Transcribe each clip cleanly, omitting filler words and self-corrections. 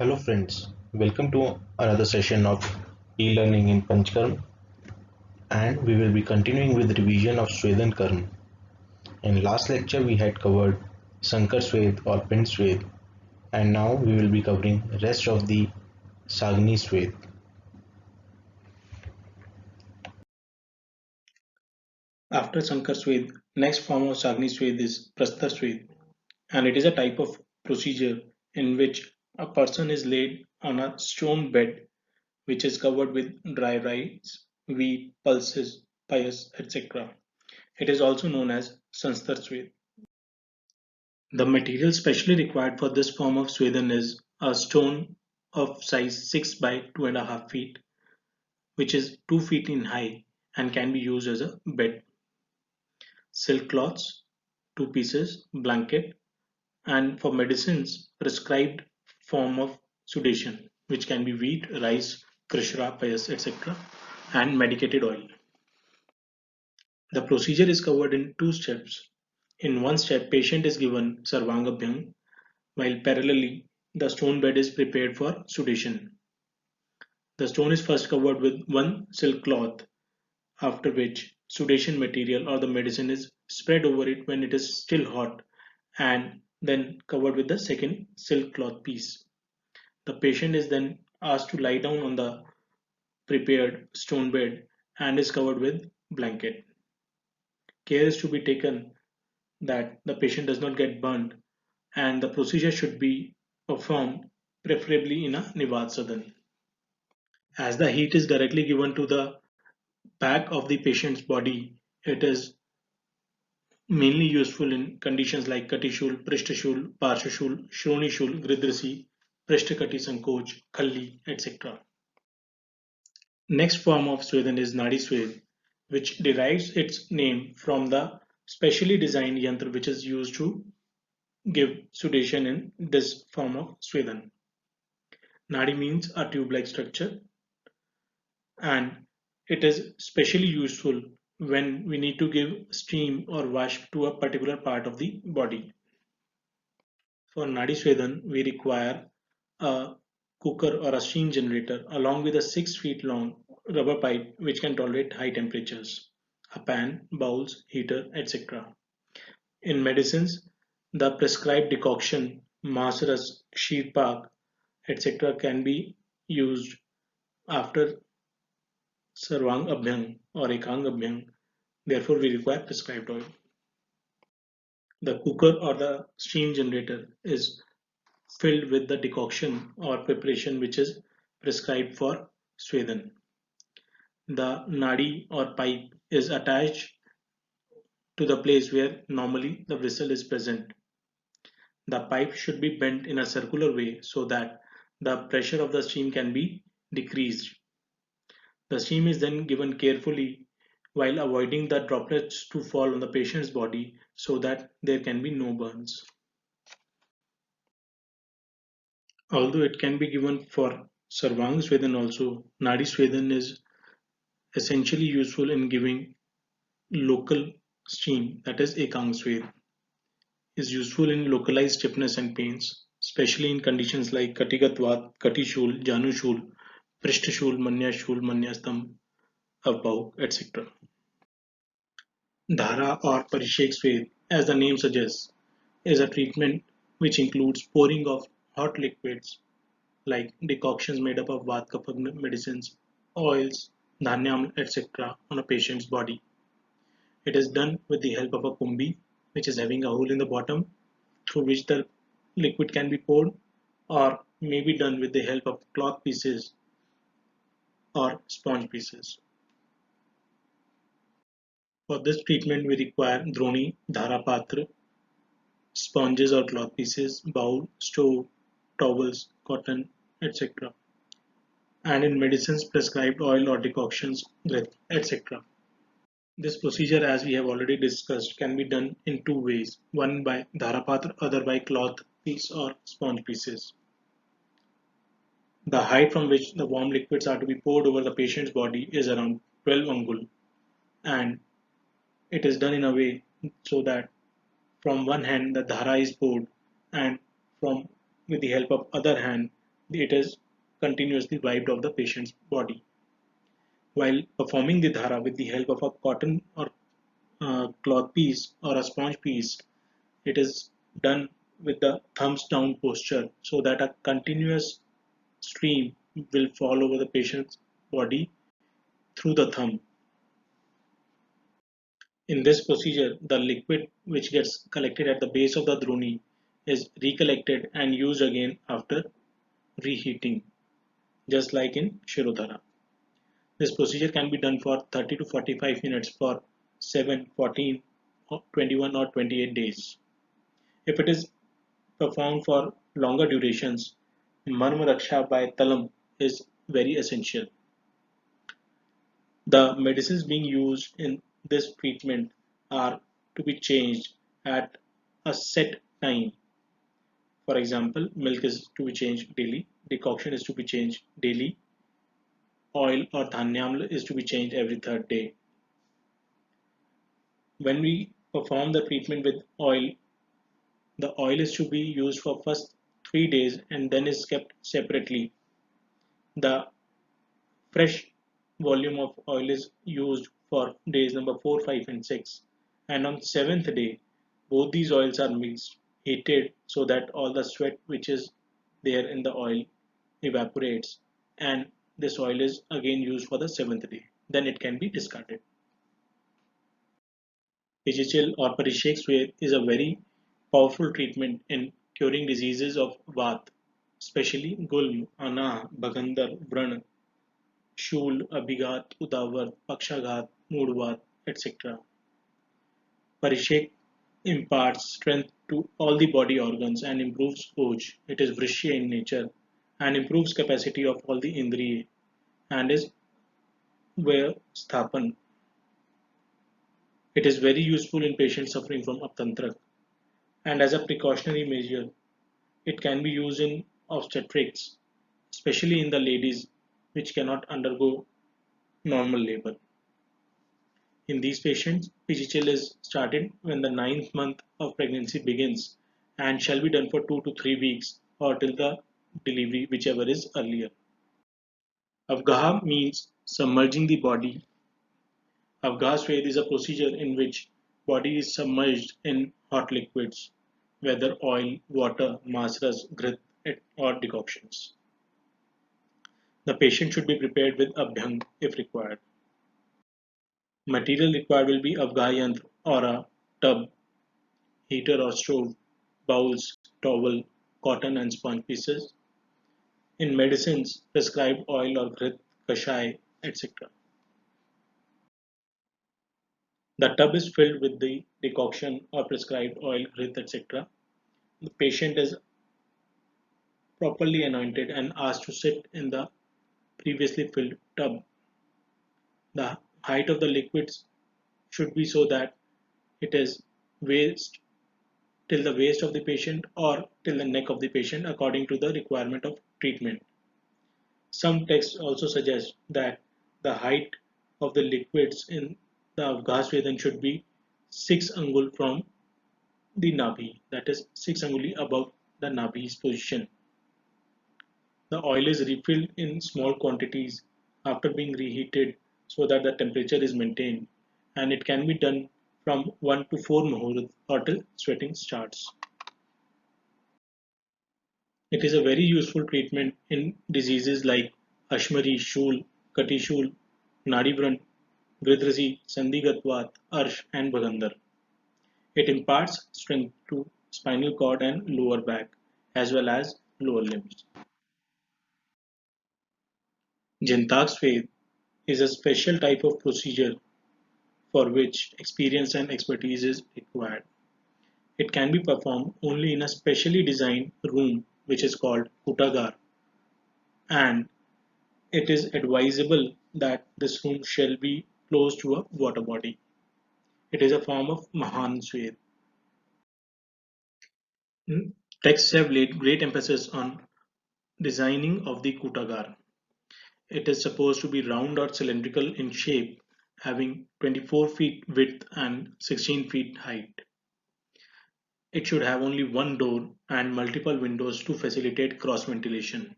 Hello friends, welcome to another session of e-learning in Panchkarm, and we will be continuing with revision of Swedan Karm. In last lecture we had covered Sankar Swed or Pind Swed, and now we will be covering rest of the Sagni Swed. After Sankar Swed, next form of Sagni Swed is Prastha Swed, and it is a type of procedure in which a person is laid on a stone bed which is covered with dry rice, wheat, pulses, pious, etc. It is also known as Sanstar Swed. The material specially required for this form of Swedan is a stone of size 6 by 2.5 feet, which is 2 feet in height and can be used as a bed. Silk cloths, 2 pieces, blanket, and for medicines, prescribed form of sedation, which can be wheat, rice, krishra, payas, etc., and medicated oil. The procedure is covered in 2 steps. In one step, patient is given Sarvangabhyang, while parallelly the stone bed is prepared for sedation. The stone is first covered with one silk cloth, after which sedation material or the medicine is spread over it when it is still hot and then covered with the second silk cloth piece. The patient is then asked to lie down on the prepared stone bed and is covered with blanket. Care is to be taken that the patient does not get burned, and the procedure should be performed preferably in a Nivad Sadan. As the heat is directly given to the back of the patient's body, it is mainly useful in conditions like Katishul, Prishtashul, Parshashul, Shronishul, Gridrasi, Prishtakati Sankoch, Khalli, etc. Next form of Sweden is Nadi Swed, which derives its name from the specially designed yantra which is used to give sedation in this form of Sweden. Nadi means a tube-like structure, and it is specially useful when we need to give steam or wash to a particular part of the body. For Nadi Sweden, we require a cooker or a steam generator along with a 6 feet long rubber pipe which can tolerate high temperatures, a pan, bowls, heater, etc. In medicines, the prescribed decoction, Masras, Kshirpak, etc. can be used after Sarvang Abhyang or Ekang Abhyang. Therefore, we require prescribed oil. The cooker or the steam generator is filled with the decoction or preparation which is prescribed for Sweden. The nadi or pipe is attached to the place where normally the vessel is present. The pipe should be bent in a circular way so that the pressure of the steam can be decreased. The steam is then given carefully while avoiding the droplets to fall on the patient's body so that there can be no burns. Although it can be given for Sarvang Sweden also, Nadi Sweden is essentially useful in giving local steam, that is Ekang Swed, is useful in localized stiffness and pains, especially in conditions like Katigatvat, Katishul, Janushul, Prishtashul, Manyashul, Manyastam, Avbau, etc. Dhara or Parishek Swed, as the name suggests, is a treatment which includes pouring of hot liquids like decoctions made up of Vatkapag medicines, oils, dhanyam, etc. on a patient's body. It is done with the help of a kumbi, which is having a hole in the bottom through which the liquid can be poured, or may be done with the help of cloth pieces or sponge pieces. For this treatment, we require droni, dhara patra, sponges or cloth pieces, bowl, stove, towels, cotton, etc. And in medicines, prescribed oil or decoctions, etc. This procedure, as we have already discussed, can be done in two ways, one by dharapatra, other by cloth piece or sponge pieces. The height from which the warm liquids are to be poured over the patient's body is around 12 angul, and it is done in a way so that from one hand the dhara is poured and from with the help of other hand it is continuously wiped off the patient's body. While performing the dhara with the help of a cotton or cloth piece or a sponge piece, it is done with the thumbs down posture so that a continuous stream will fall over the patient's body through the thumb. In this procedure, the liquid which gets collected at the base of the droni is recollected and used again after reheating, just like in Shirodhara. This procedure can be done for 30 to 45 minutes for 7, 14, 21 or 28 days. If it is performed for longer durations, Marma Raksha by Talam is very essential. The medicines being used in this treatment are to be changed at a set time. For example, milk is to be changed daily, decoction is to be changed daily, oil or dhanyamla is to be changed every third day. When we perform the treatment with oil, the oil is to be used for first 3 days and then is kept separately. The fresh volume of oil is used for days number 4, 5 and 6, and on 7th day both these oils are mixed, heated so that all the sweat which is there in the oil evaporates, and this oil is again used for the 7th day. Then it can be discarded. Pichichil or Parishek Swed is a very powerful treatment in curing diseases of Vat, especially Gulm, Ana, Bagandar, Vran, Shul, Abhigat, Udavar, Pakshaghat, Moodvat, etc. Parishek imparts strength to all the body organs and improves oj. It is vrishya in nature and improves capacity of all the indriya and is where sthapan. It is very useful in patients suffering from aptantrak, and as a precautionary measure, it can be used in obstetrics, especially in the ladies which cannot undergo normal labor. In these patients, Pichichil is started when the ninth month of pregnancy begins and shall be done for 2 to 3 weeks or till the delivery, whichever is earlier. Avgaha means submerging the body. Avgaha Swed is a procedure in which body is submerged in hot liquids, whether oil, water, masras, grit, or decoctions. The patient should be prepared with abhyang if required. Material required will be Avgaha yantra or a tub, heater or stove, bowls, towel, cotton and sponge pieces. In medicines, prescribed oil or grit, kashai, etc. The tub is filled with the decoction or prescribed oil, grit, etc. The patient is properly anointed and asked to sit in the previously filled tub. The height of the liquids should be so that it is waist till the waist of the patient or till the neck of the patient according to the requirement of treatment. Some texts also suggest that the height of the liquids in the Avgas Vedan should be 6 angul from the Nabhi, that is 6 anguli above the Nabhi's position. The oil is refilled in small quantities after being reheated so that the temperature is maintained, and it can be done from 1 to 4 muhurat or till sweating starts. It is a very useful treatment in diseases like Ashmari, Shul, Katishul, Nadibran, Vridrasi, Sandhigatvat, Arsh, and Bagandar. It imparts strength to spinal cord and lower back, as well as lower limbs. Jintak Swed is a special type of procedure for which experience and expertise is required. It can be performed only in a specially designed room which is called Kutagar, and it is advisable that this room shall be close to a water body. It is a form of Mahan Swed. Texts have laid great emphasis on designing of the Kutagar. It is supposed to be round or cylindrical in shape, having 24 feet width and 16 feet height. It should have only one door and multiple windows to facilitate cross ventilation.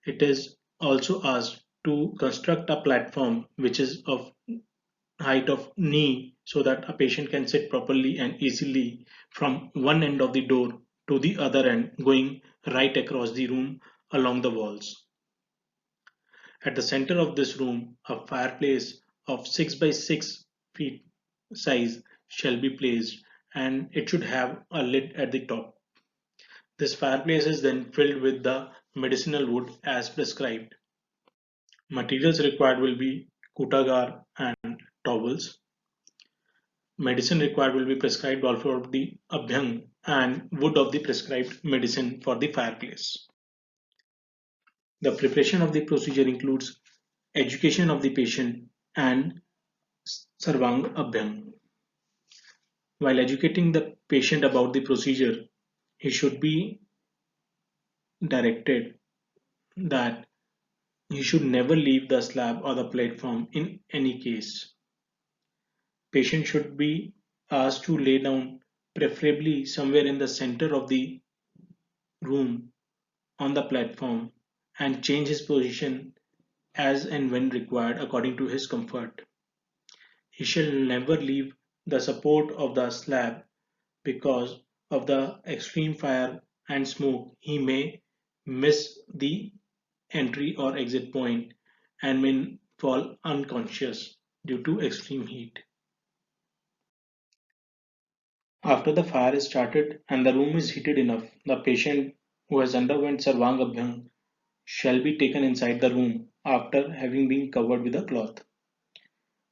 It is also asked to construct a platform which is of height of knee so that a patient can sit properly and easily from one end of the door to the other end, going right across the room along the walls. At the center of this room, a fireplace of 6 by 6 feet size shall be placed, and it should have a lid at the top. This fireplace is then filled with the medicinal wood as prescribed. Materials required will be kutagar and towels. Medicine required will be prescribed all for the abhyang and wood of the prescribed medicine for the fireplace. The preparation of the procedure includes education of the patient and sarvang abhyang. While educating the patient about the procedure, he should be directed that he should never leave the slab or the platform in any case. Patient should be asked to lay down, preferably somewhere in the center of the room on the platform, and change his position as and when required according to his comfort. He shall never leave the support of the slab because of the extreme fire and smoke. He may miss the entry or exit point and may fall unconscious due to extreme heat. After the fire is started and the room is heated enough, the patient who has underwent Sarvang Abhyang shall be taken inside the room after having been covered with a cloth.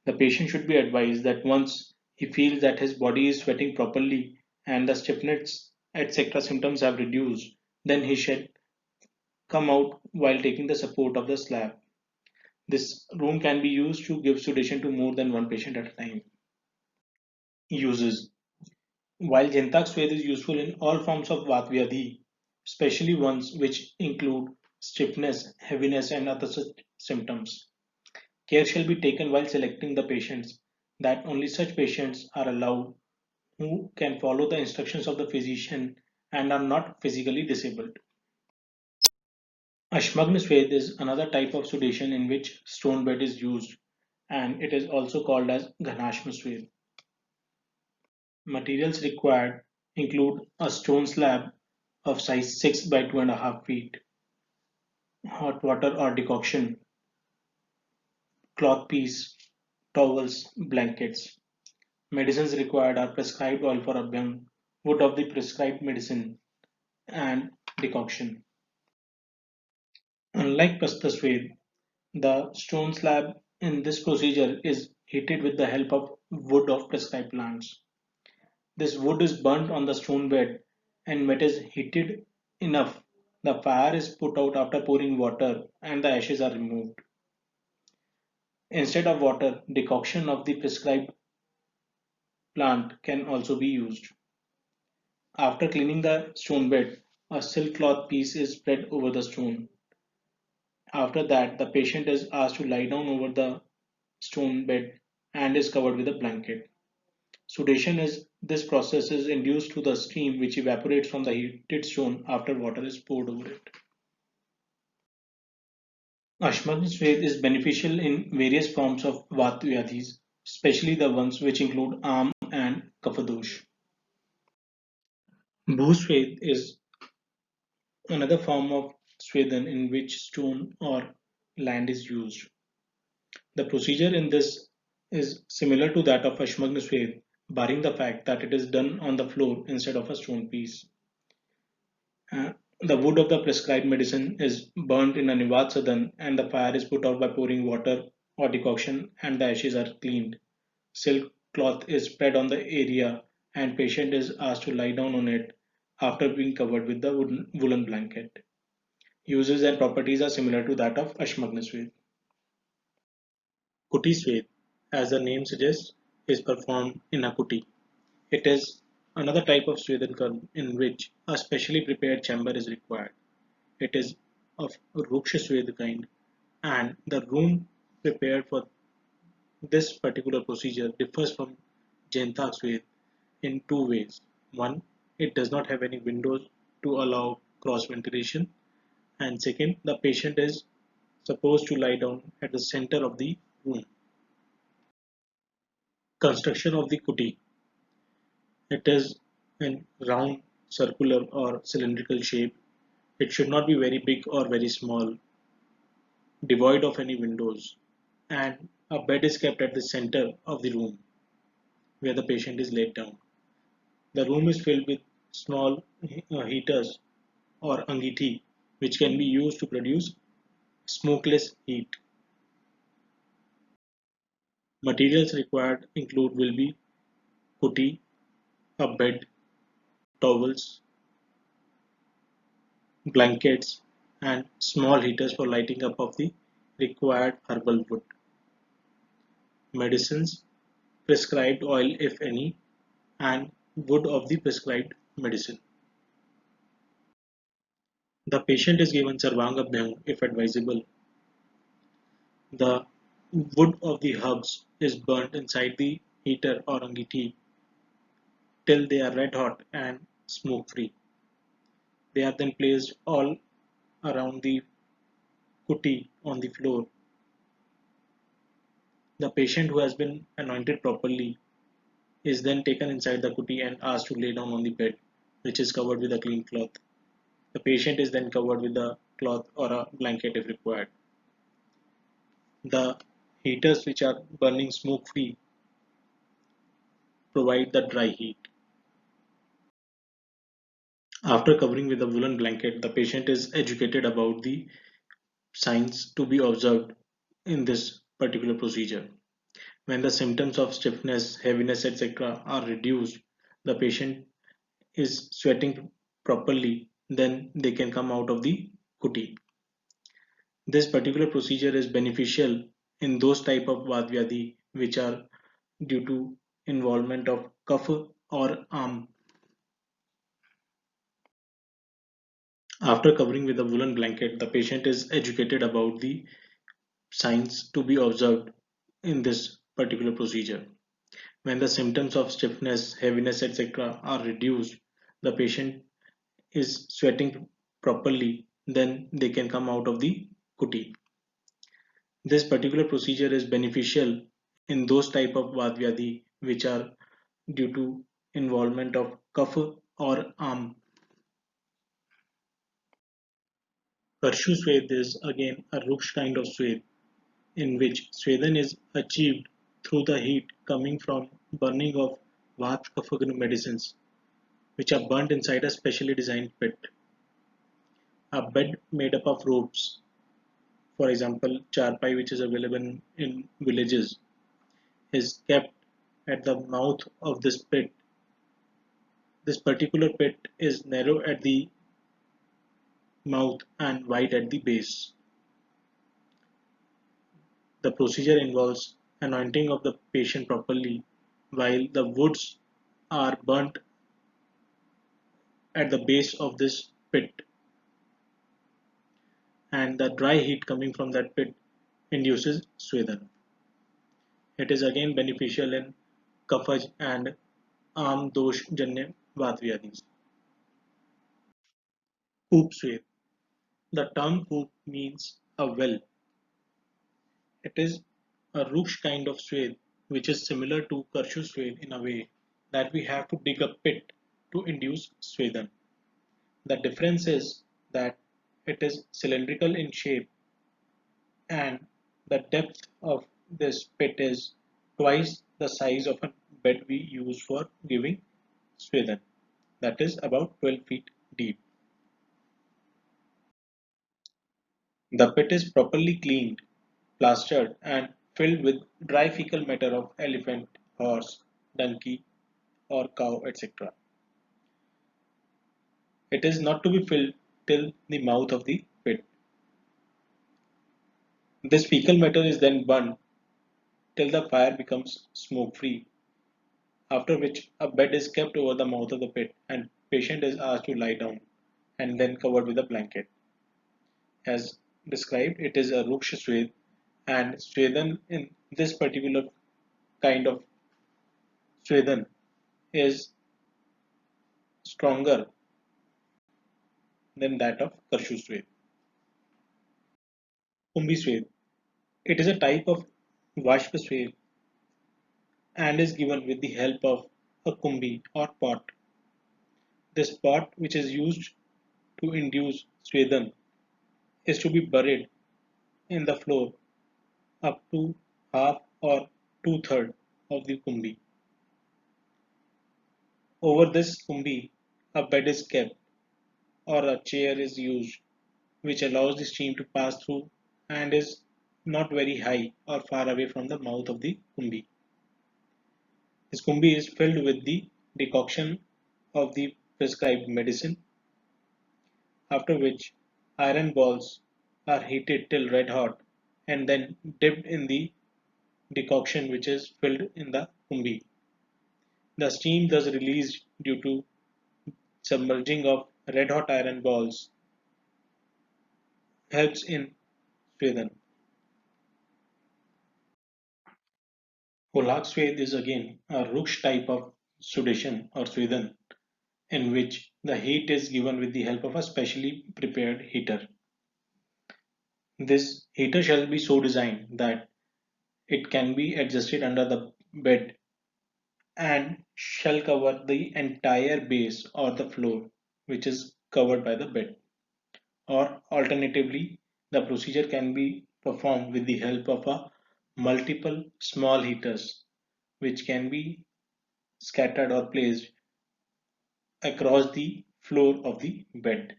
The patient should be advised that once he feels that his body is sweating properly and the stiffness etc. symptoms have reduced, then he should come out while taking the support of the slab. This room can be used to give sedation to more than one patient at a time. Uses. While Gentak Swed is useful in all forms of Vatvyadhi, especially ones which include stiffness, heaviness, and other such symptoms, care shall be taken while selecting the patients that only such patients are allowed who can follow the instructions of the physician and are not physically disabled. Ashmagna Swed is another type of sedation in which stone bed is used, and it is also called as Ghanashma Swed. Materials required include a stone slab of size 6 by 2.5 feet, hot water or decoction, cloth piece, towels, blankets. Medicines required are prescribed oil for abhyang, wood of the prescribed medicine, and decoction. Unlike Prasthaswed, the stone slab in this procedure is heated with the help of wood of prescribed plants. This wood is burnt on the stone bed, and when it is heated enough, the fire is put out after pouring water and the ashes are removed. Instead of water, decoction of the prescribed plant can also be used. After cleaning the stone bed, a silk cloth piece is spread over the stone. After that, the patient is asked to lie down over the stone bed and is covered with a blanket. Sudation is this process is induced through the steam which evaporates from the heated stone after water is poured over it. Ashmagna Swed is beneficial in various forms of Vat Vyadhis, especially the ones which include Am and Kaphadosh. Bhusved is another form of Swedan in which stone or land is used. The procedure in this is similar to that of Ashmagna Swed, barring the fact that it is done on the floor instead of a stone piece. The wood of the prescribed medicine is burnt in a Nivad Sadan and the fire is put out by pouring water or decoction and the ashes are cleaned. Silk cloth is spread on the area and patient is asked to lie down on it after being covered with the woolen blanket. Uses and properties are similar to that of Ashmagna Swed. Kuti Swed, as the name suggests, is performed in a kuti. It is another type of Swedenkarm in which a specially prepared chamber is required. It is of Ruksha Swed kind, and the room prepared for this particular procedure differs from Jenthak Swed in two ways. One, it does not have any windows to allow cross ventilation, And second, the patient is supposed to lie down at the center of the room. Construction of the kuti. It is in round, circular or cylindrical shape. It should not be very big or very small, devoid of any windows. And a bed is kept at the center of the room where the patient is laid down. The room is filled with small heaters or angiti, which can be used to produce smokeless heat. Materials required include will be putty, a bed, towels, blankets, and small heaters for lighting up of the required herbal wood. Medicines, prescribed oil if any, and wood of the prescribed medicine. The patient is given Sarvanga Bhyamu if advisable. The wood of the herbs is burnt inside the heater or angiti till they are red hot and smoke free. They are then placed all around the kuti on the floor. The patient who has been anointed properly is then taken inside the kuti and asked to lay down on the bed, which is covered with a clean cloth. The patient is then covered with a cloth or a blanket if required. The heaters which are burning smoke free provide the dry heat. After covering with a woolen blanket, the patient is educated about the signs to be observed in this particular procedure. When the symptoms of stiffness, heaviness, etc. are reduced, the patient is sweating properly, then they can come out of the kuti. This particular procedure is beneficial in those type of vadvyadi which are due to involvement of kapha or am. After covering with a woolen blanket, the patient is educated about the signs to be observed in this particular procedure. When the symptoms of stiffness, heaviness, etc. are reduced, the patient is sweating properly, then they can come out of the kuti. This particular procedure is beneficial in those type of vadvyadi which are due to involvement of kapha or am. Karshu Swed is again a Ruksh kind of Swed in which Swedan is achieved through the heat coming from burning of Vat Kapha medicines which are burnt inside a specially designed pit. A bed made up of ropes, for example, charpai which is available in villages, is kept at the mouth of this pit. This particular pit is narrow at the mouth and wide at the base. The procedure involves anointing of the patient properly while the woods are burnt at the base of this pit, and the dry heat coming from that pit induces Swedan. It is again beneficial in Kafaj and Am Dosh Janya Vatvyadis. Poop Swed. The term poop means a well. It is a Ruksh kind of Swed which is similar to Karshu Swed in a way that we have to dig a pit to induce Swedan. The difference is that it is cylindrical in shape and the depth of this pit is twice the size of a bed we use for giving Sweden. That is about 12 feet deep. The pit is properly cleaned, plastered and filled with dry fecal matter of elephant, horse, donkey or cow, etc. It is not to be filled till the mouth of the pit. This fecal matter is then burned till the fire becomes smoke free, after which a bed is kept over the mouth of the pit and patient is asked to lie down and then covered with a blanket. As described, it is a Ruksha Swed and Swedan in this particular kind of Swedan is stronger than that of Karshu Swed. Kumbhi Swed. It is a type of Vashpa Swed and is given with the help of a kumbhi or pot. This pot, which is used to induce Swedan, is to be buried in the floor up to half or two-thirds of the kumbhi. Over this kumbhi, a bed is kept or a chair is used, which allows the steam to pass through and is not very high or far away from the mouth of the kumbhi. This kumbhi is filled with the decoction of the prescribed medicine, after which iron balls are heated till red hot and then dipped in the decoction which is filled in the kumbhi. The steam thus released due to submerging of red hot iron balls helps in Sweden. Holak Swed is again a Ruksh type of sudation or Sweden in which the heat is given with the help of a specially prepared heater. This heater shall be so designed that it can be adjusted under the bed and shall cover the entire base or the floor which is covered by the bed. Or alternatively, the procedure can be performed with the help of a multiple small heaters which can be scattered or placed across the floor of the bed.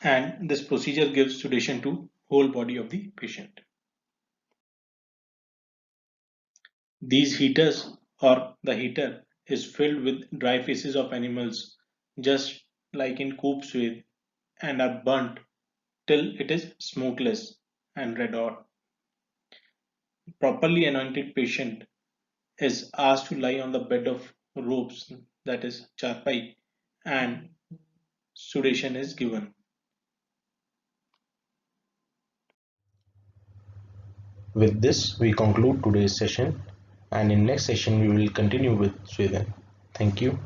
And this procedure gives sedation to whole body of the patient. These heaters or the heater is filled with dry faces of animals just like in coop swathe and are burnt till it is smokeless and red hot. Properly anointed patient is asked to lie on the bed of ropes, that is charpai, and sedation is given. With this, we conclude today's session, and in next session we will continue with Sweden. Thank you.